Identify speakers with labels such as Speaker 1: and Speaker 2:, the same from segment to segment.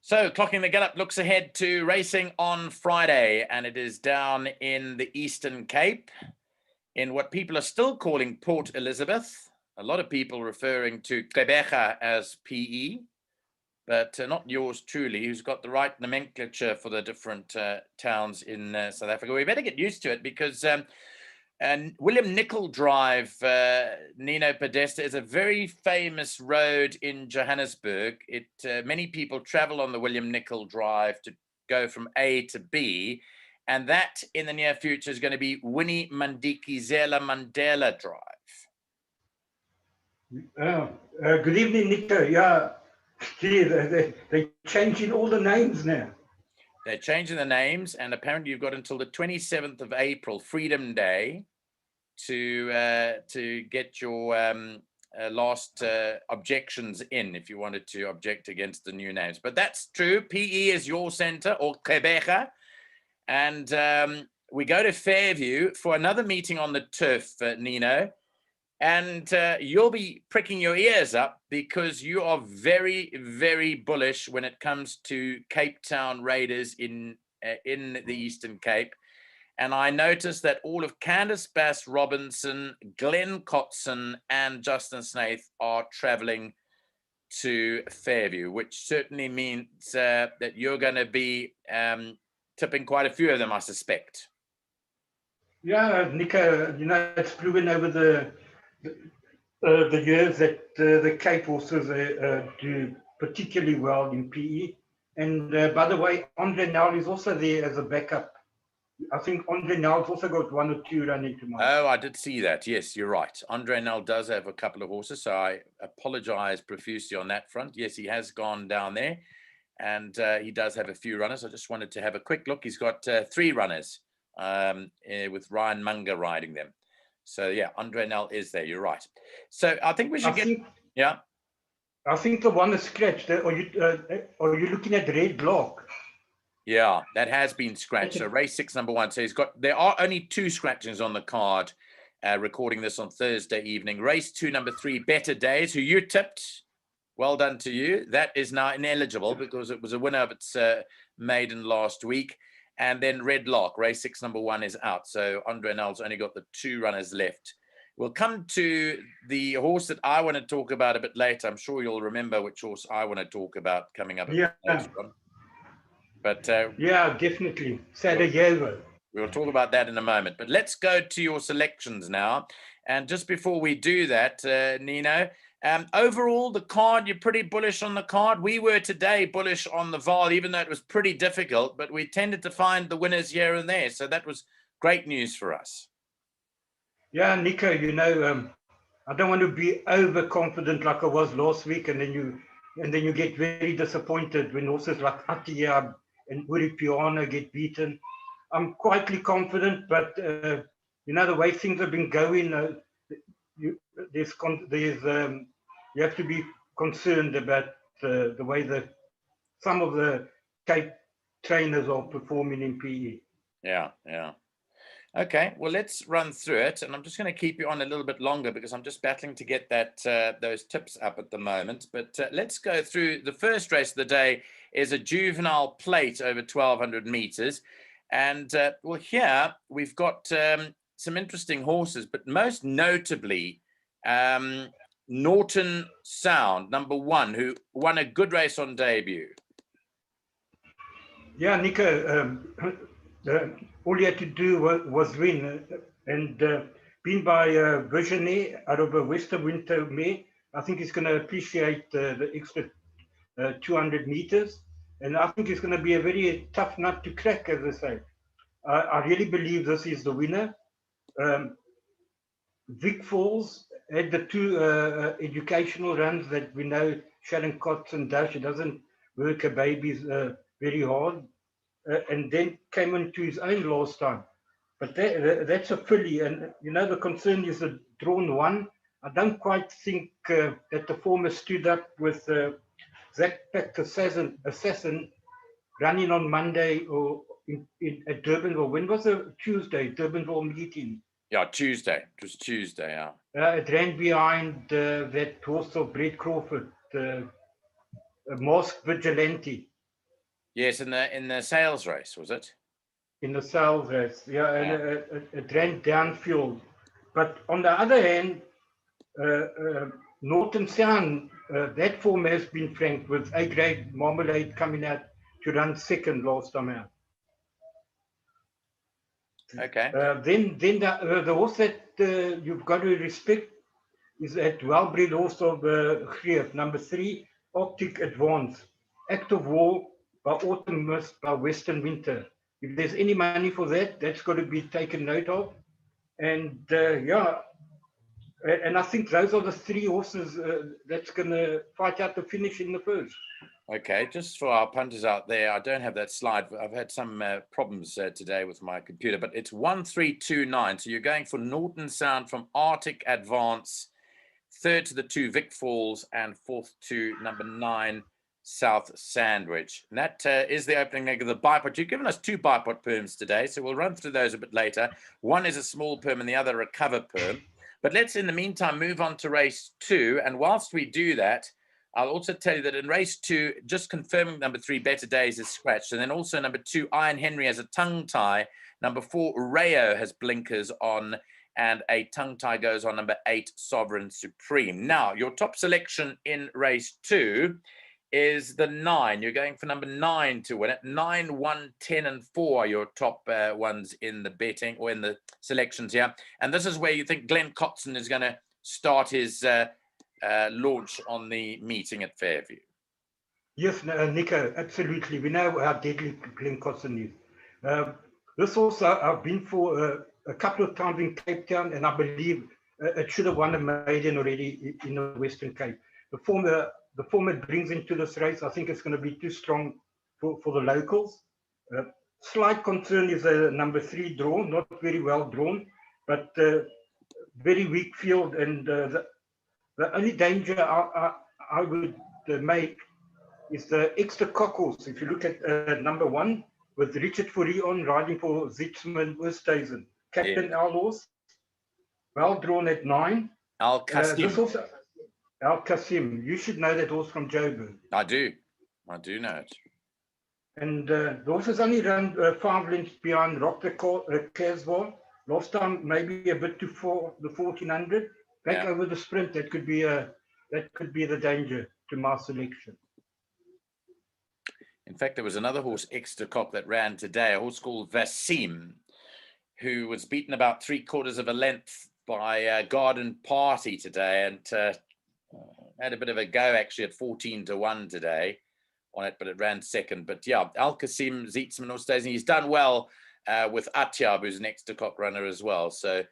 Speaker 1: So, Clocking the Gallop looks ahead to racing on Friday, and it is down in the Eastern Cape in what people are still calling Port Elizabeth. A lot of people referring to Gqeberha as PE, but not yours truly, who's got the right nomenclature for the different towns in South Africa. We better get used to it because and William Nicol Drive, Nino Podesta, is a very famous road in Johannesburg. Many people travel on the William Nicol Drive to go from A to B, and that in the near future is going to be Winnie Mandikizela Mandela Drive.
Speaker 2: Good evening, Nico. Yeah, gee, they're changing all the names now.
Speaker 1: They're changing the names, and apparently you've got until the 27th of April, Freedom Day, to get your last objections in if you wanted to object against the new names. But that's true. PE is your center, or Gqeberha. And we go to Fairview for another meeting on the turf, Nino. And you'll be pricking your ears up because you are very, very bullish when it comes to Cape Town Raiders in the Eastern Cape. And I noticed that all of Candice Bass Robinson, Glenn Cotson, and Justin Snaith are traveling to Fairview, which certainly means that you're going to be tipping quite a few of them, I suspect.
Speaker 2: Yeah, Nico, it's proven over the years that the Cape horses do particularly well in PE. And by the way, Andre Nel is also there as a backup. I think Andre Nell's also got one or two running tomorrow.
Speaker 1: Oh, I did see that. Yes, you're right. Andre Nel does have a couple of horses, so I apologize profusely on that front. Yes, he has gone down there, and he does have a few runners. I just wanted to have a quick look. He's got 3 runners with Ryan Munger riding them. So, yeah, Andre Nel is there. You're right. So I think we should yeah.
Speaker 2: I think the one is scratched. Are you looking at Red Block?
Speaker 1: Yeah, that has been scratched. So race 6, number 1. So there are only 2 scratchings on the card, recording this on Thursday evening. Race 2, number 3, Better Days, who you tipped. Well done to you. That is now ineligible because it was a winner of its maiden last week. And then Red Lock, race 6, number 1 is out. So Andre Nell's only got the 2 runners left. We'll come to the horse that I want to talk about a bit later. I'm sure you'll remember which horse I want to talk about coming up.
Speaker 2: Yeah.
Speaker 1: But
Speaker 2: yeah, definitely. Sarajevo.
Speaker 1: We'll talk about that in a moment. But let's go to your selections now. And just before we do that, Nino, overall, the card, you're pretty bullish on the card. We were today bullish on the Vaal, even though it was pretty difficult, but we tended to find the winners here and there. So that was great news for us.
Speaker 2: Yeah, Nico, I don't want to be overconfident like I was last week, and then you get very disappointed when horses like Atia and Uri Piano get beaten. I'm quietly confident, but the way things have been going, you have to be concerned about the way that some of the Cape trainers are performing in PE.
Speaker 1: Yeah. Okay, well, let's run through it, and I'm just going to keep you on a little bit longer because I'm just battling to get those tips up at the moment. But let's go through. The first race of the day is a juvenile plate over 1,200 meters. And, well, here we've got some interesting horses, but most notably Norton Sound, number 1, who won a good race on debut.
Speaker 2: Yeah, Nico, all you had to do was win. And being by Virginie out of a Western Winter Mare, I think he's going to appreciate the extra 200 meters. And I think it's going to be a very tough nut to crack, as I say. I really believe this is the winner. Vic Falls had the 2 educational runs that we know Sharon Cotson does. She doesn't work her babies very hard. And then came into his own last time. But that's a filly. And, the concern is the drawn 1. I don't quite think that the former stood up with Zach Pact Assassin running on Monday or at Durbanville. When was the Tuesday, Durbanville meeting?
Speaker 1: Yeah, Tuesday. It was Tuesday, yeah.
Speaker 2: It ran behind that horse of Brett Crawford, Masked Vigilante.
Speaker 1: Yes, in the sales race, was it?
Speaker 2: In the sales race. Yeah, and
Speaker 1: Yeah.
Speaker 2: it ran downfield. But on the other hand, Norton Sound, that form has been franked with A-grade Marmalade coming out to run second last time out.
Speaker 1: Okay.
Speaker 2: Then the horse that you've got to respect is at well-bred horse of Greef, number 3, Arctic Advance. Act of War by Autumn Mist by Western Winter. If there's any money for that, that's got to be taken note of. And yeah, and I think those are the 3 horses that's going to fight out the finish in the first.
Speaker 1: Okay, just for our punters out there, I don't have that slide. I've had some problems today with my computer, but it's 1329. So you're going for Norton Sound from Arctic Advance, third to the 2 Vic Falls, and fourth to number 9 South Sandwich. And that is the opening leg of the bipod. You've given us 2 bipod perms today, so we'll run through those a bit later. One is a small perm and the other a cover perm. But let's, in the meantime, move on to race 2. And whilst we do that, I'll also tell you that in race 2, just confirming number 3, Better Days, is scratched. And then also number 2, Iron Henry has a tongue tie. Number 4, Rayo has blinkers on. And a tongue tie goes on number 8, Sovereign Supreme. Now, your top selection in race 2 is the 9. You're going for number 9 to win it. 9, 1, 10, and 4 are your top ones in the betting or in the selections here. And this is where you think Glenn Cotson is going to start his launch on the meeting at Fairview.
Speaker 2: Yes, Nico, absolutely. We know how deadly Glenn Cotson is. This also I've been for a couple of times in Cape Town, and I believe it should have won a maiden already in the Western Cape. The form it brings into this race, I think it's going to be too strong for the locals. Slight concern is a number 3 draw, not very well drawn, but very weak field. And the only danger I would make is the extra cockles. If you look at number 1 with Richard Fourie on riding for Zitzman Oosthuizen, Captain Allos, well drawn at 9.
Speaker 1: Al Qasim.
Speaker 2: This also Al Qasim. You should know that horse from Joburg.
Speaker 1: I do know it.
Speaker 2: And the horse has only run 5 lengths behind Rock the Casbah. Last time maybe a bit too far, the 1400. Back over the sprint, that could be the danger to my selection.
Speaker 1: In fact, there was another horse, Extra Cock, that ran today, a horse called Vasim, who was beaten about 3/4 of a length by Garden Party today, and had a bit of a go actually at 14-1 today on it, but it ran second. But yeah, Al Qasim, Zitzman Oosthuizen, he's done well with Atyab, who's an Extra Cock runner as well. So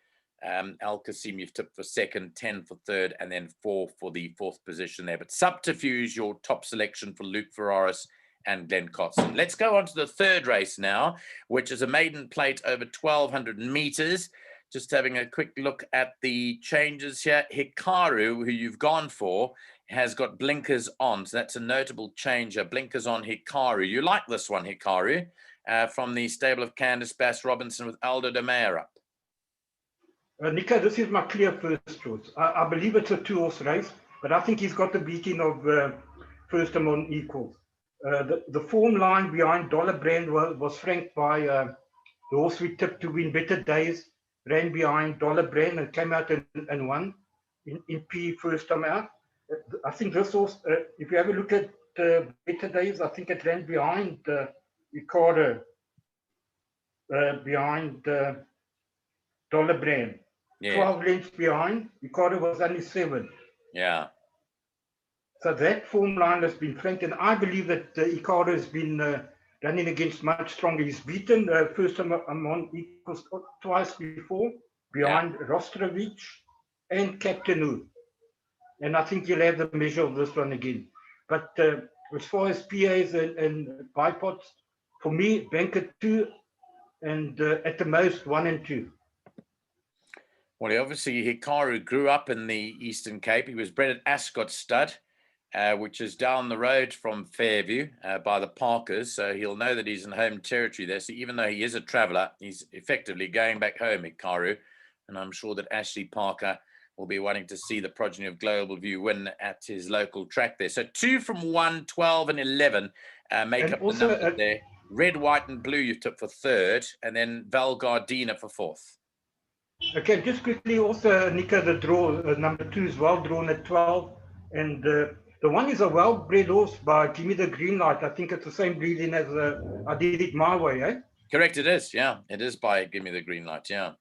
Speaker 1: Al Qasim, you've tipped for second, 10 for third, and then 4 for the 4th position there. But Subterfuge, your top selection for Luke Ferraris and Glenn Cotson. Let's go on to the 3rd race now, which is a maiden plate over 1,200 meters. Just having a quick look at the changes here. Hikaru, who you've gone for, has got blinkers on. So that's a notable change. Blinkers on Hikaru. You like this one, Hikaru, from the stable of Candice Bass Robinson with Aldo de Meyer up.
Speaker 2: Nico, this is my clear first choice. I believe it's a 2-horse race, but I think he's got the beating of First Among Equals. The form line behind Dollar Brand was franked by the horse we tipped to win Better Days, ran behind Dollar Brand and came out and won in P first time out. I think this horse, if you have a look at Better Days, I think it ran behind Ricardo, behind Dollar Brand. 12 lengths behind. Ricardo was only 7.
Speaker 1: Yeah.
Speaker 2: So that form line has been franked, and I believe that Ricardo has been running against much stronger. He's beaten First Among Equals twice before, behind Rostrovic and Captain Who. And I think he'll have the measure of this one again. But as far as PAs and bipods, for me, bank at 2 and at the most 1 and 2.
Speaker 1: Well, obviously, Hikaru grew up in the Eastern Cape. He was bred at Ascot Stud, which is down the road from Fairview by the Parkers. So he'll know that he's in home territory there. So even though he is a traveller, he's effectively going back home, Hikaru. And I'm sure that Ashley Parker will be wanting to see the progeny of Global View win at his local track there. So 2 from 1, 12 and 11 make
Speaker 2: And
Speaker 1: up
Speaker 2: also,
Speaker 1: the numbers there. Red, white and blue you took for third, and then Val Gardena for fourth.
Speaker 2: Okay, just quickly also, Nico, the draw, number 2 is well drawn at 12. And the one is a well-bred horse by Give Me the Green Light. I think it's the same breeding as I Did It My Way, eh?
Speaker 1: Correct, it is. Yeah, it is by Give Me the Green Light. Yeah.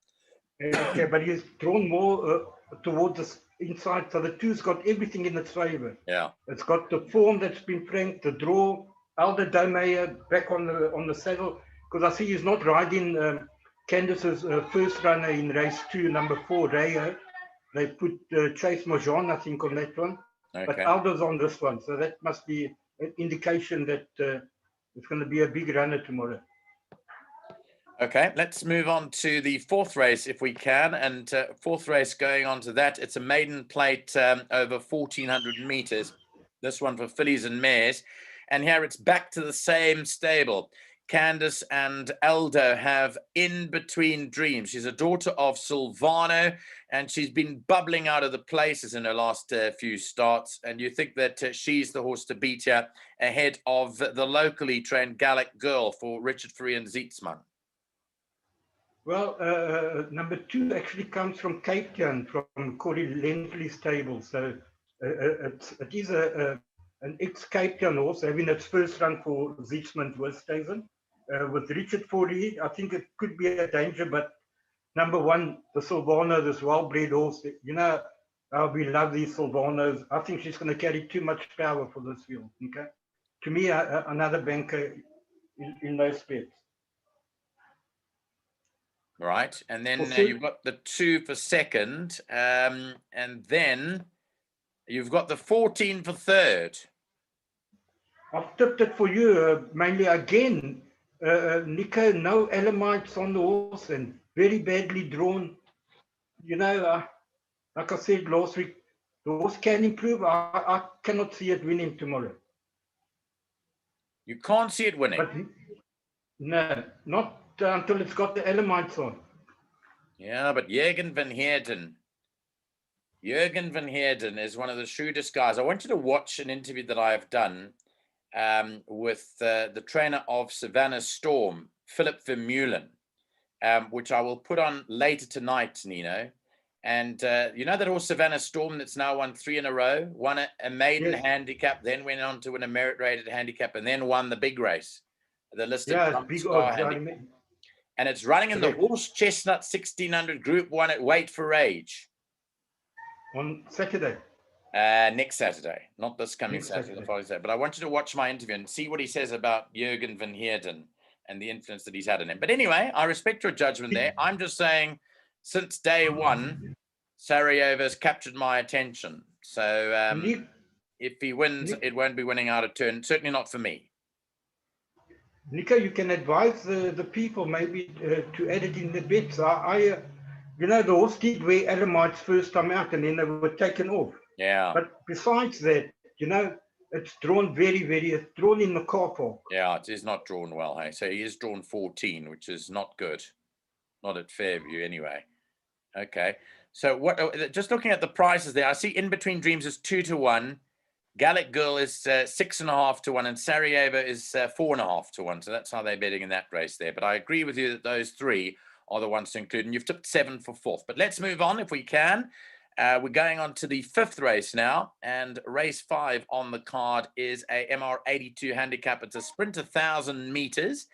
Speaker 2: Okay, but he's drawn more towards the inside. So the 2's got everything in its favor.
Speaker 1: Yeah.
Speaker 2: It's got the form that's been franked, the draw, Alder Domeyer back on the saddle. Because I see he's not riding Candace's first runner in race 2, number 4, Rayo. They put Chase Mojan, I think, on that one.
Speaker 1: Okay.
Speaker 2: But Alder's on this one. So that must be an indication that it's going to be a big runner tomorrow.
Speaker 1: Okay, let's move on to the fourth race if we can. And fourth race going on to that, it's a maiden plate over 1,400 meters. This one for fillies and mares. And here it's back to the same stable. Candace and Eldo have In Between Dreams. She's a daughter of Silvano, and she's been bubbling out of the places in her last few starts. And you think that she's the horse to beat here ahead of the locally trained Gallic Girl for Richard Fourie and Zietsman.
Speaker 2: Well, number 2 actually comes from Cape Town, from Corey Lensley's stable. So it is an ex-Cape Town horse, having its first run for Zietsman Westhuizen. With Richard Fourie, I think it could be a danger, but number 1, the Silvano, this well-bred horse, you know how we love these Silvanos. I think she's going to carry too much power for this field. Okay, to me, another banker in those speeds.
Speaker 1: Right, and then you've got the 2 for second, and then you've got the 14 for third.
Speaker 2: I've tipped it for you, mainly again. Nico, no Elamites on the horse and very badly drawn. You know, like I said last week, the horse can improve. I cannot see it winning tomorrow.
Speaker 1: You can't see it winning?
Speaker 2: But, no, not until it's got the Elamites on.
Speaker 1: Yeah, but Jürgen van Heerden is one of the shrewdest guys. I want you to watch an interview that I have done with the trainer of Savannah Storm, Philip Vermeulen, which I will put on later tonight, Nino. And you know that horse Savannah Storm that's now won 3 in a row, won a maiden handicap, then went on to win a merit-rated handicap, and then won the big race, the listed
Speaker 2: big
Speaker 1: star
Speaker 2: odds,
Speaker 1: handicap. And it's running in the Horse Chestnut 1600 Group 1 at Weight for Age.
Speaker 2: On Saturday?
Speaker 1: Next Saturday, not this coming Saturday, the following Saturday. But I want you to watch my interview and see what he says about Jürgen van Heerden and the influence that he's had on him. But anyway, I respect your judgment there. I'm just saying, since day one, Sarajevo's captured my attention. So if he wins, it won't be winning out of turn. Certainly not for me.
Speaker 2: Nico, you can advise the people maybe to add it in the bets. You know, the horse did wear Elamites first time out and then they were taken off.
Speaker 1: Yeah.
Speaker 2: But besides that, you know, it's drawn it's drawn in the car park.
Speaker 1: Yeah, it is not drawn well, hey. So he is drawn 14, which is not good. Not at Fairview anyway. Okay. So what? Just looking at the prices there, I see In Between Dreams is 2 to 1. Gallic Girl is 6.5 to 1, and Sarajevo is 4.5 to 1. So that's how they're betting in that race there. But I agree with you that those 3 are the ones to include, and you've tipped 7 for 4th. But let's move on if we can. We're going on to the 5th race now, and race 5 on the card is a MR82 handicap. It's a sprint 1,000 meters.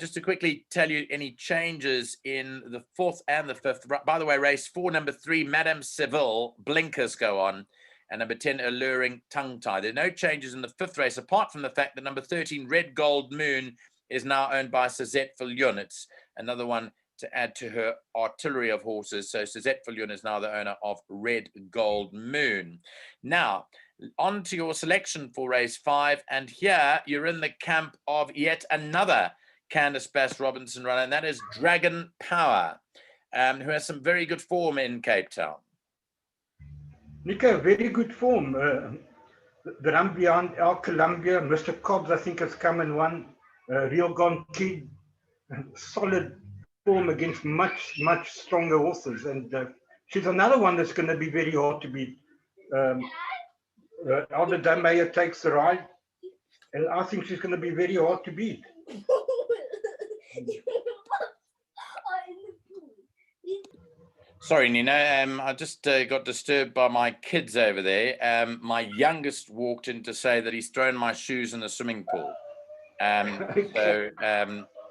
Speaker 1: Just to quickly tell you any changes in the 4th and the 5th. By the way, race 4, number 3, Madame Seville, blinkers go on. And number 10, Alluring Tongue Tie. There are no changes in the 5th race, apart from the fact that number 13, Red Gold Moon, is now owned by Suzette Viljoen. It's another one to add to her artillery of horses. So Suzette Viljoen is now the owner of Red Gold Moon. Now, on to your selection for race 5. And here you're in the camp of yet another Candice Bass Robinson runner, and that is Dragon Power, who has some very good form in Cape Town.
Speaker 2: Nico, very good form. The run behind El Columbia, Mr. Cobbs, I think, has come and won. Real Gone Kid, solid form against much stronger horses. And she's another one that's going to be very hard to beat. Alder Dunmeyer takes the ride, and I think she's going to be very hard to beat.
Speaker 1: Sorry, Nino. I just got disturbed by my kids over there. My youngest walked in to say that he's thrown my shoes in the swimming pool. So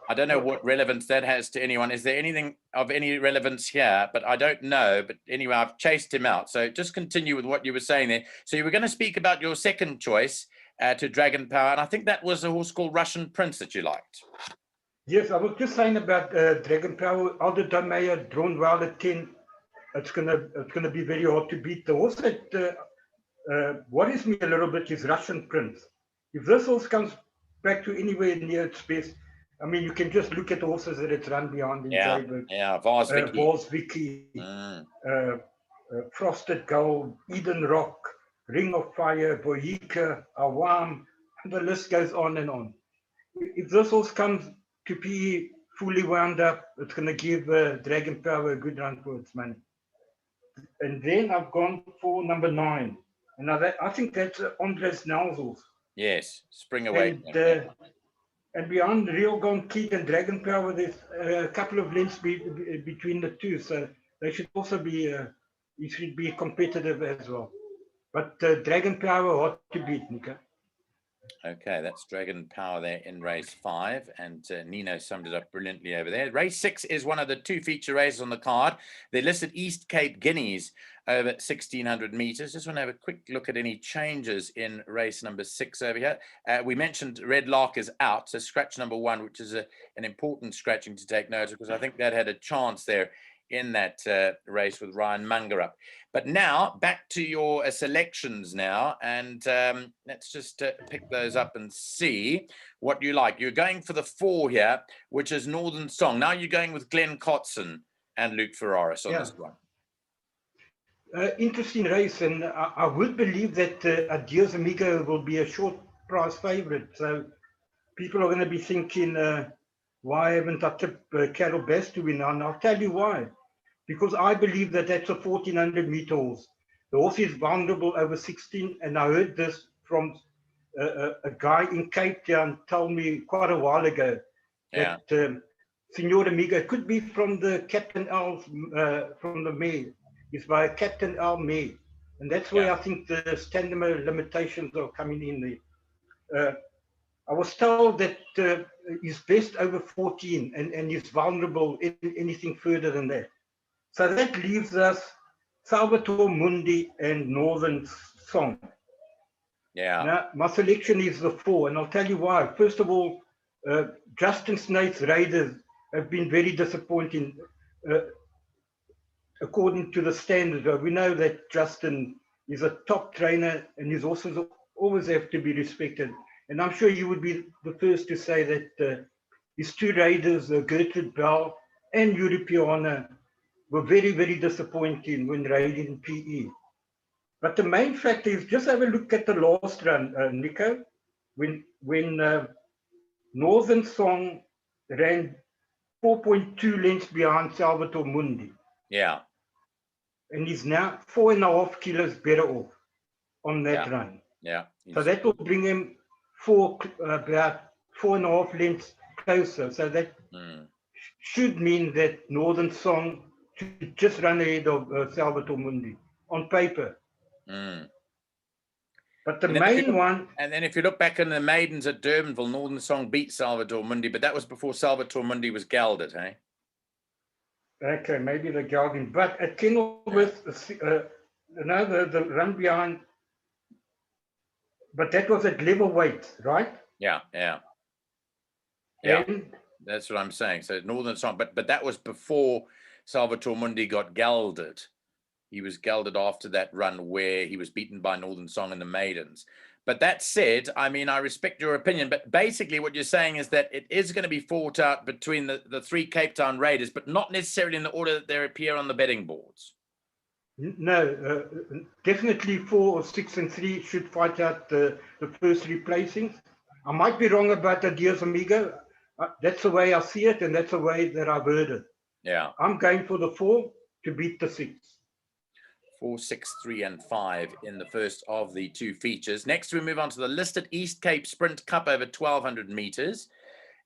Speaker 1: I don't know what relevance that has to anyone. Is there anything of any relevance here? But I don't know. But anyway, I've chased him out. So just continue with what you were saying there. So you were going to speak about your second choice to Dragon Power. And I think that was a horse called Russian Prince that you liked.
Speaker 2: Yes, I was just saying about Dragon Power. Alder Dunmeyer drawn well at 10. It's gonna be very hard to beat. The horse that worries me a little bit is Russian Prince. If this horse comes back to anywhere near its best, I mean, you can just look at the horses that it's run behind in Joburg.
Speaker 1: Yeah, Vars
Speaker 2: Vicky, Frosted Gold, Eden Rock, Ring of Fire, Boyika, Awam, and the list goes on and on. If this horse comes to PE fully wound up, it's going to give Dragon Power a good run for its money. And then I've gone for number 9. And I think that's Andres Nels horse.
Speaker 1: Yes, Spring Away.
Speaker 2: And beyond Real Gone Keat and Dragon Power, there's a couple of lengths between the two. So they should also be, he should be competitive as well. But Dragon Power hard to beat, Nico.
Speaker 1: Okay, that's Dragon Power there in race 5, and Nino summed it up brilliantly over there. Race 6 is one of the 2 feature races on the card. They listed East Cape Guineas over 1,600 meters. Just want to have a quick look at any changes in race number 6 over here. We mentioned Red Lark is out, so scratch number 1, which is an important scratching to take note of, because I think that had a chance there in that race with Ryan Munger up. But now back to your selections now, and let's just pick those up and see what you like. You're going for the 4 here, which is Northern Song. Now you're going with Glenn Cotson and Luke Ferraris on this one.
Speaker 2: Interesting race, and I would believe that Adios Amigo will be a short price favorite. So people are going to be thinking, why haven't I tipped Carol Bass to win? And I'll tell you why. Because I believe that that's a 1,400 meter horse. The horse is vulnerable over 16, and I heard this from a guy in Cape Town tell me quite a while ago that Senor Amigo, it could be from the Captain Al's, from the mare. It's by Captain Al mare. And that's where I think the stamina limitations are coming in there. I was told that he's best over 14 and he's vulnerable in anything further than that. So that leaves us Salvatore Mundi and Northern Song.
Speaker 1: Yeah.
Speaker 2: Now, my selection is the 4, and I'll tell you why. First of all, Justin Snaith's Raiders have been very disappointing according to the standards. We know that Justin is a top trainer, and his horses always have to be respected. And I'm sure you would be the first to say that his 2 Raiders, Gertrude Bell and Europeana, were very, very disappointing when riding PE. But the main factor is just have a look at the last run, Nico, when Northern Song ran 4.2 lengths behind Salvatore Mundi.
Speaker 1: Yeah.
Speaker 2: And he's now 4.5 kilos better off on that run.
Speaker 1: Yeah.
Speaker 2: So that will bring him about 4.5 lengths closer. So that should mean that Northern Song should just run ahead of Salvatore Mundi on paper. But the main one...
Speaker 1: And then if you look back in the maidens at Durbanville, Northern Song beat Salvatore Mundi, but that was before Salvatore Mundi was gelded, hey?
Speaker 2: Okay, maybe the gelding. But at Kenilworth, the run behind... But that was at level weight, right?
Speaker 1: Yeah.
Speaker 2: And
Speaker 1: that's what I'm saying. So Northern Song, but that was before Salvatore Mundi got gelded. He was gelded after that run where he was beaten by Northern Song in the maidens. But that said, I mean, I respect your opinion, but basically what you're saying is that it is going to be fought out between the 3 Cape Town Raiders, but not necessarily in the order that they appear on the betting boards.
Speaker 2: No, definitely 4 or 6 and 3 should fight out the first 3 placings. I might be wrong about the Dios Amigo. That's the way I see it, and that's the way that I've heard it.
Speaker 1: Yeah.
Speaker 2: I'm going for the 4 to beat the 6.
Speaker 1: 4, 6, 3, and 5 in the first of the 2 features. Next, we move on to the listed East Cape Sprint Cup over 1,200 meters.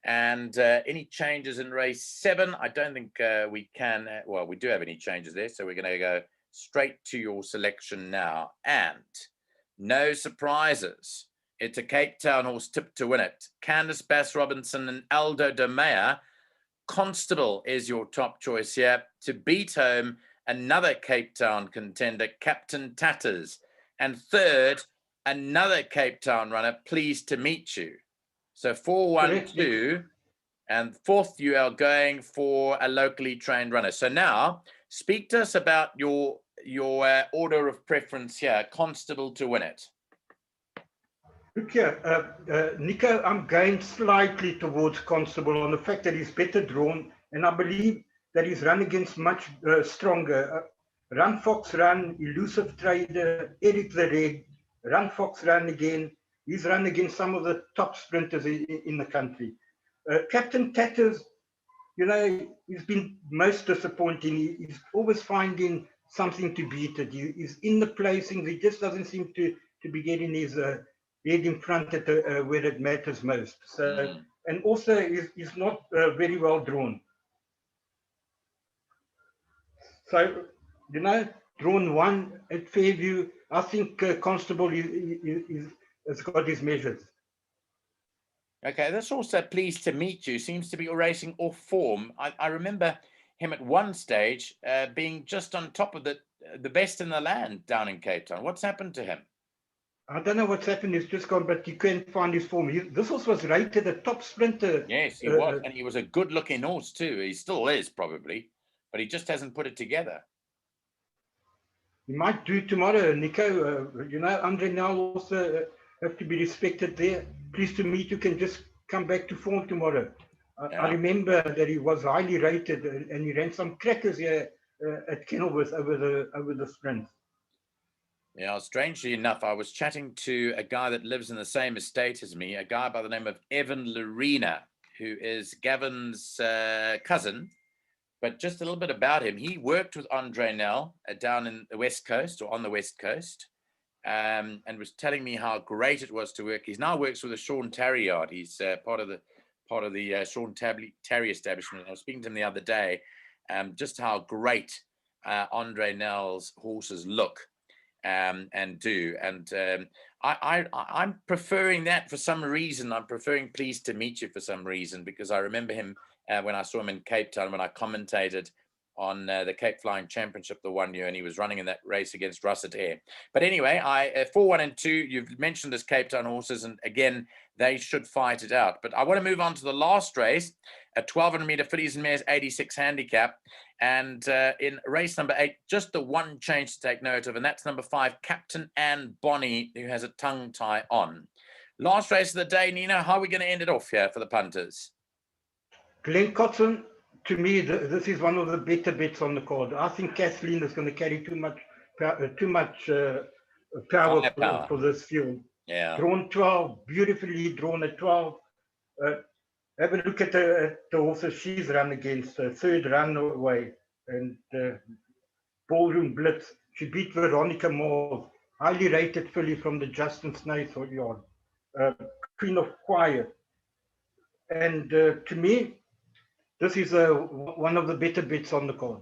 Speaker 1: And any changes in race 7? I don't think we can. Well, we do have any changes there. So we're going to go straight to your selection now. And no surprises. It's a Cape Town horse tipped to win it. Candice Bass Robinson and Aldo de Meyer. Constable is your top choice here. To beat home another Cape Town contender, Captain Tatters. And third, another Cape Town runner, Pleased to Meet You. So 4, 1, 2, and fourth, you are going for a locally trained runner. So now, speak to us about your order of preference here. Constable to win it.
Speaker 2: Look here, Nico, I'm going slightly towards Constable on the fact that he's better drawn, and I believe that he's run against much stronger. Run Fox Run, Elusive Trader, Eric the Red, Run Fox Run again. He's run against some of the top sprinters in the country. Captain Tatters, you know, he's been most disappointing. He's always finding something to beat it. He's in the placings. He just doesn't seem to be getting his head in front at where it matters most. So, and also he's not very well drawn. So, you know, drawn 1 at Fairview. I think Constable has got his measures.
Speaker 1: Okay, that's also Pleased to Meet You. Seems to be racing off form. I remember him at one stage being just on top of the best in the land down in Cape Town. What's happened to him?
Speaker 2: I don't know what's happened. He's just gone, but you can't find his form. This horse was rated a top sprinter.
Speaker 1: Yes, he was. And he was a good-looking horse too. He still is, probably. But he just hasn't put it together.
Speaker 2: He might do tomorrow, Nico. You know, Andre now also have to be respected there. Pleased to Meet You can just come back to form tomorrow.
Speaker 1: Yeah.
Speaker 2: I remember that he was highly rated and he ran some crackers here at Kenilworth over the sprint.
Speaker 1: Yeah, strangely enough, I was chatting to a guy that lives in the same estate as me, a guy by the name of Evan Lorena, who is Gavin's cousin. But just a little bit about him. He worked with Andre Nell down in the West Coast or on the West Coast. And was telling me how great it was to work. He's now works with the Sean Tarry Yard. He's part of the Sean Tarry establishment. I was speaking to him the other day, just how great Andre Nell's horses look and do. And I'm preferring that for some reason. I'm preferring Pleased to Meet You for some reason, because I remember him when I saw him in Cape Town when I commentated on the Cape Flying Championship the one year, and he was running in that race against Russet Air. But anyway, 4, 1, and 2, you've mentioned as Cape Town horses, and again, they should fight it out. But I want to move on to the last race, a 1,200 meter fillies and mares 86 handicap. And in race number 8, just the one change to take note of, and that's number 5, Captain Anne Bonny, who has a tongue tie on. Last race of the day, Nina, how are we going to end it off here for the punters?
Speaker 2: Glen Cotton, to me, this is one of the better bets on the card. I think Kathleen is going to carry too much power for this field.
Speaker 1: Yeah.
Speaker 2: Drawn 12, beautifully drawn at 12. Have a look at the horses she's run against. Third Runaway and Ballroom Blitz. She beat Veronica Moore, highly rated filly from the Justin Snaith yard. Queen of Quiet. And to me, this is one of the better bets on the card.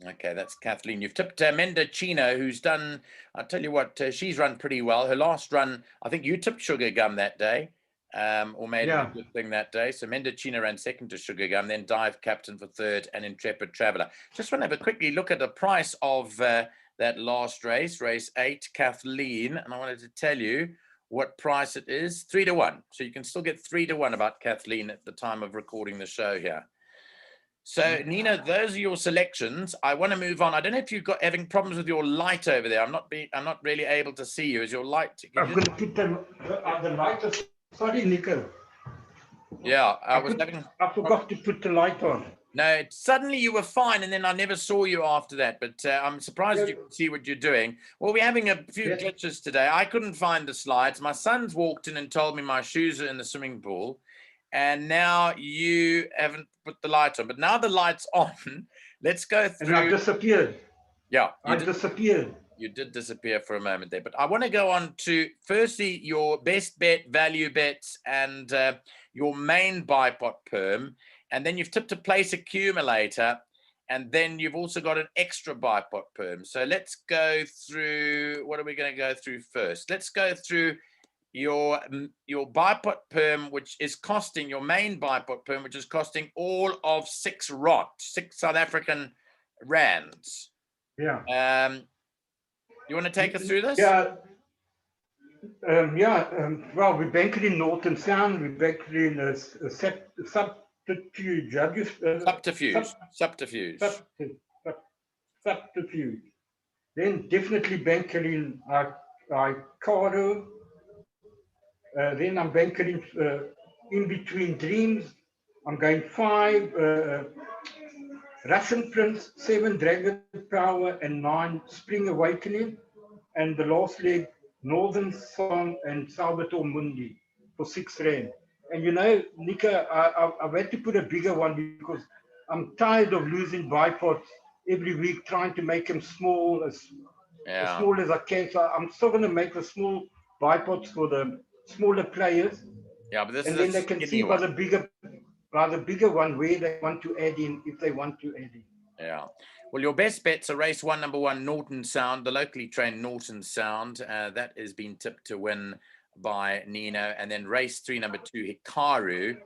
Speaker 1: Okay, that's Kathleen. You've tipped Mendocino, who's done, I'll tell you what, she's run pretty well. Her last run, I think you tipped Sugar Gum that day, or made a good thing that day. So Mendocino ran second to Sugar Gum, then Dive Captain for third, and Intrepid Traveller. Just want to have a quickly look at the price of that last race, race 8, Kathleen, and I wanted to tell you what price it is, 3 to 1. So you can still get 3 to 1 about Kathleen at the time of recording the show here. So Nina, those are your selections. I want to move on. I don't know if you've got having problems with your light over there. I'm not really able to see you. Is your light?
Speaker 2: I'm going to put the light. Sorry, Nico.
Speaker 1: Yeah, I
Speaker 2: forgot to put the light on.
Speaker 1: No, suddenly you were fine, and then I never saw you after that. But I'm surprised you can see what you're doing. Well, we're having a few glitches today. I couldn't find the slides. My son's walked in and told me my shoes are in the swimming pool, and now you haven't put the light on. But now the light's on. Let's go through.
Speaker 2: And I've disappeared.
Speaker 1: Yeah,
Speaker 2: I disappeared.
Speaker 1: you did disappear for a moment there, but I want to go on to firstly your best bet, value bets, and your main buy pot perm, and then you've tipped a place accumulator, and then you've also got an extra buy pot perm. So let's go through. What are we going to go through first? Let's go through your buy pot perm, which is costing your main buy pot perm, which is costing all of 6 South African rands.
Speaker 2: Yeah.
Speaker 1: You want to take us through this?
Speaker 2: Yeah. Well, we bank in Northern Sound. We bank in a subterfuge.
Speaker 1: Subterfuge.
Speaker 2: Subterfuge. Then definitely banking in Icaro. Then I'm banking in between dreams. I'm going 5 Russian Prince, 7 Dragon Power, and 9 Spring Awakening. And the last leg, Northern Song and Salvatore Mundi for 6 Rand. And you know, Nico, I've had to put a bigger one because I'm tired of losing bipods every week, trying to make them small, as small as I can. So I'm still going to make the small bipods for the smaller players.
Speaker 1: Yeah, but this
Speaker 2: and
Speaker 1: is
Speaker 2: then they can see by the bigger one where they want to add in, if they want to add in.
Speaker 1: Yeah. Well, your best bets are race 1, number 1, Norton Sound, the locally trained Norton Sound. That has been tipped to win by Nino. And then race 3, number 2, Hikaru.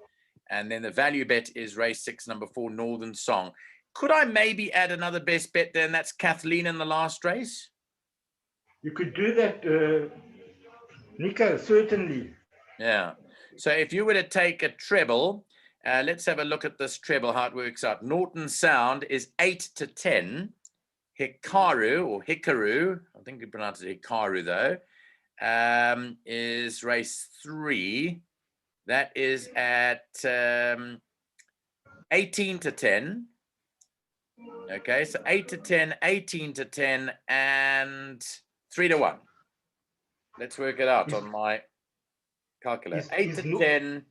Speaker 1: And then the value bet is race 6, number 4, Northern Song. Could I maybe add another best bet there, and that's Kathleen in the last race?
Speaker 2: You could do that, Nico, certainly.
Speaker 1: Yeah. So if you were to take a treble, let's have a look at this treble, how it works out. Norton Sound is 8 to 10. Hikaru, I think you pronounce it Hikaru though, is race 3. That is at 18 to 10. Okay, so 8 to 10, 18 to 10, and 3 to 1. Let's work it out on my calculator. 8 to 10,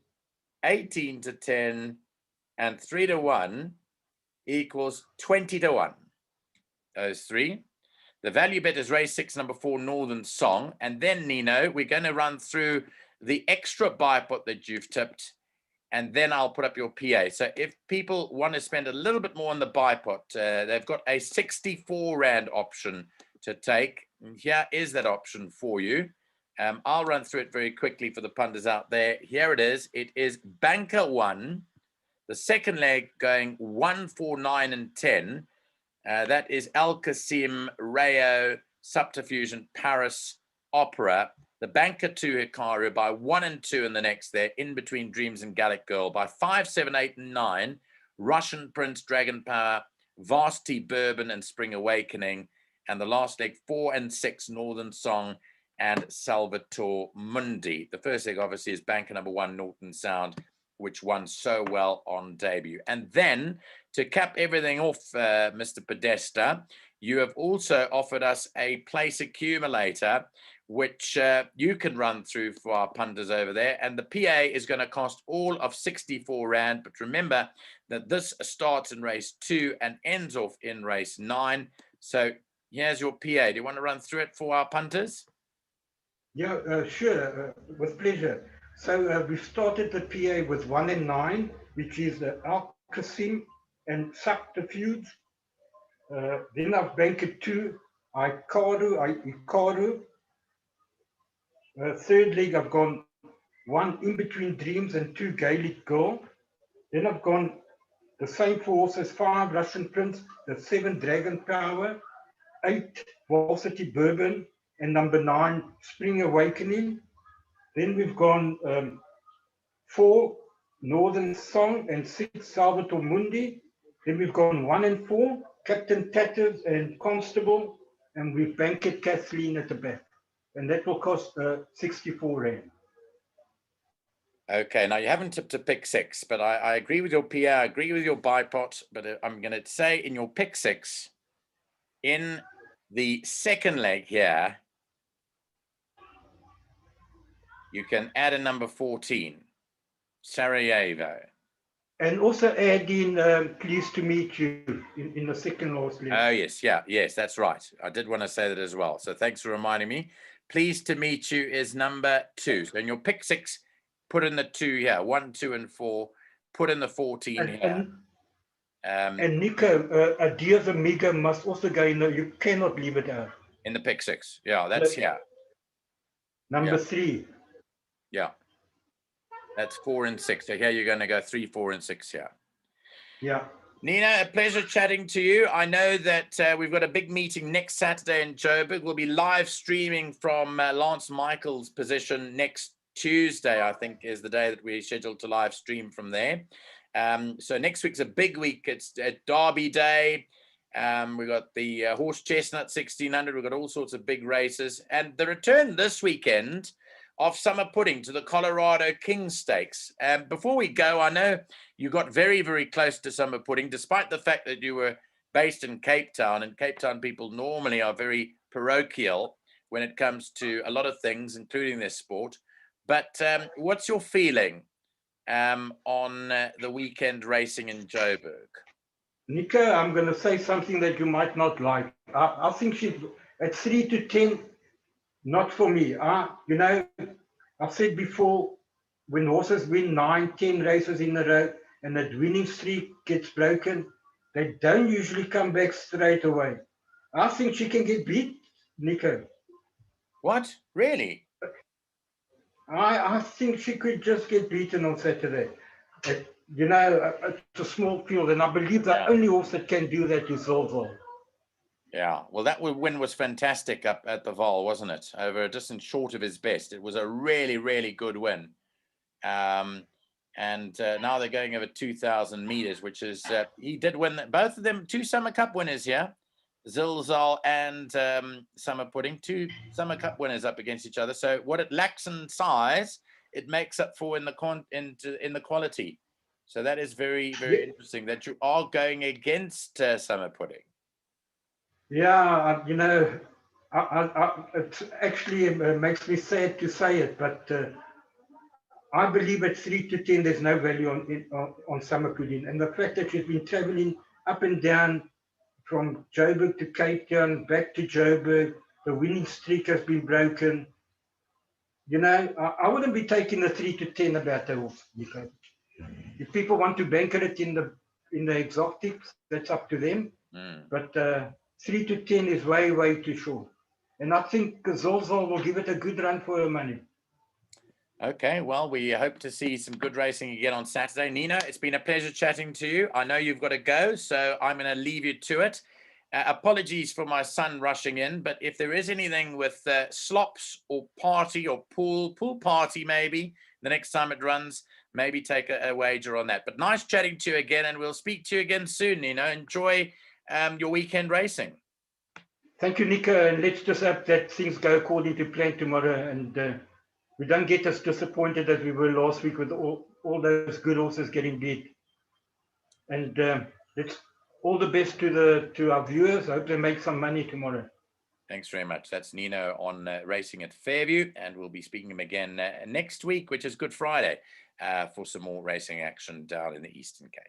Speaker 1: 18 to 10, and 3 to 1 equals 20 to 1. Those 3. The value bet is race 6, number 4, Northern Song. And then, Nino, we're going to run through the extra buy pot that you've tipped, and then I'll put up your PA. So if people want to spend a little bit more on the buy pot, they've got a 64 Rand option to take. And here is that option for you. I'll run through it very quickly for the punters out there. Here it is. It is Banker 1. The second leg going 1, 4, 9, and 10. That is Al Qasim, Rayo, Subterfuge, Paris, Opera. The Banker 2, Hikaru, by 1 and 2 in the next there, In Between Dreams and Gallic Girl. By 5, 7, 8, and 9, Russian Prince, Dragon Power, Varsity Bourbon, and Spring Awakening. And the last leg, 4 and 6, Northern Song and Salvatore Mundi. The first leg, obviously, is Banker number 1, Norton Sound, which won so well on debut. And then, to cap everything off, Mr. Podesta, you have also offered us a place accumulator, which you can run through for our punters over there. And the PA is going to cost all of 64 Rand. But remember that this starts in race 2 and ends off in race 9. So here's your PA. Do you want to run through it for our punters?
Speaker 2: Yeah, sure, with pleasure. So we've started the PA with 1 and 9, which is Al Qasim and Subterfuge. Then I've banked 2, Ikaru. Third leg, I've gone 1, In Between Dreams, and 2, Gaelic Girl. Then I've gone the same for horses, 5, Russian Prince, the 7, Dragon Power, 8, Varsity Bourbon, and number 9, Spring Awakening. Then we've gone 4, Northern Song, and 6, Salvatore Mundi. Then we've gone 1 and 4, Captain Tatters and Constable, and we've banked Kathleen at the back. And that will cost 64 Rand.
Speaker 1: Okay, now you haven't tipped a pick 6, but I agree with your PA, I agree with your buy pot, but I'm going to say in your pick 6, in the second leg here, you can add a number 14, Sarajevo.
Speaker 2: And also add in pleased to meet you in the second last letter.
Speaker 1: Oh, yes. Yeah. Yes, that's right. I did want to say that as well. So thanks for reminding me. Pleased to meet you is number 2. So in your pick 6, put in the 2 here. 1, 2, and 4. Put in the 14 here.
Speaker 2: And Nico, a Dios Amigo must also go in there. You cannot leave it out.
Speaker 1: In the pick 6. Yeah, that's here.
Speaker 2: Number 3.
Speaker 1: Yeah. That's 4 and 6. So here you're going to go 3, 4, and 6 here.
Speaker 2: Yeah.
Speaker 1: Nina, a pleasure chatting to you. I know that we've got a big meeting next Saturday in Joburg. We'll be live streaming from Lance Michael's position next Tuesday, I think, is the day that we're scheduled to live stream from there. So next week's a big week. It's Derby Day. We've got the Horse Chestnut 1600. We've got all sorts of big races. And the return this weekend of Summer Pudding to the Colorado Kings Stakes. Before we go, I know you got very, very close to Summer Pudding, despite the fact that you were based in Cape Town, and Cape Town people normally are very parochial when it comes to a lot of things, including their sport. But what's your feeling on the weekend racing in Joburg?
Speaker 2: Nico, I'm going to say something that you might not like. I think she's at 3 to 10, not for me. You know, I've said before, when horses win 9, 10 races in a row and that winning streak gets broken, they don't usually come back straight away. I think she can get beat, Nico.
Speaker 1: What? Really?
Speaker 2: I think she could just get beaten on Saturday. You know, it's a small field, and I believe the only horse that can do that is Zolzol.
Speaker 1: Yeah, well, that win was fantastic up at the Val, wasn't it? Over a distance short of his best. It was a really, really good win. And now they're going over 2,000 meters, which is, he did win both of them, 2 Summer Cup winners here. Zilzal and Summer Pudding, 2 Summer Cup winners up against each other. So what it lacks in size, it makes up for in the quality. So that is very, very interesting that you are going against Summer Pudding.
Speaker 2: Yeah, you know, it actually makes me sad to say it, but I believe at 3 to 10 there's no value on Summer Pudding. And the fact that she's been traveling up and down from Joburg to Cape Town, back to Joburg, the winning streak has been broken. You know, I wouldn't be taking the 3 to 10 about the horse. If people want to banker it in the exotics, that's up to them. But 3 to 10 is way, way too short. And I think Zolzol will give it a good run for her money.
Speaker 1: Okay, well, we hope to see some good racing again on Saturday. Nina, it's been a pleasure chatting to you. I know you've got to go, so I'm going to leave you to it. Apologies for my son rushing in, but if there is anything with slops or party or pool party maybe, the next time it runs, maybe take a wager on that. But nice chatting to you again, and we'll speak to you again soon, Nina. Enjoy your weekend racing.
Speaker 2: Thank you, Nico, and let's just hope that things go according to plan tomorrow, and we don't get as disappointed as we were last week with all those good horses getting beat. And let's all the best to our viewers. I hope they make some money tomorrow.
Speaker 1: Thanks very much. That's Nino on racing at Fairview, and we'll be speaking to him again next week, which is Good Friday, for some more racing action down in the Eastern Cape.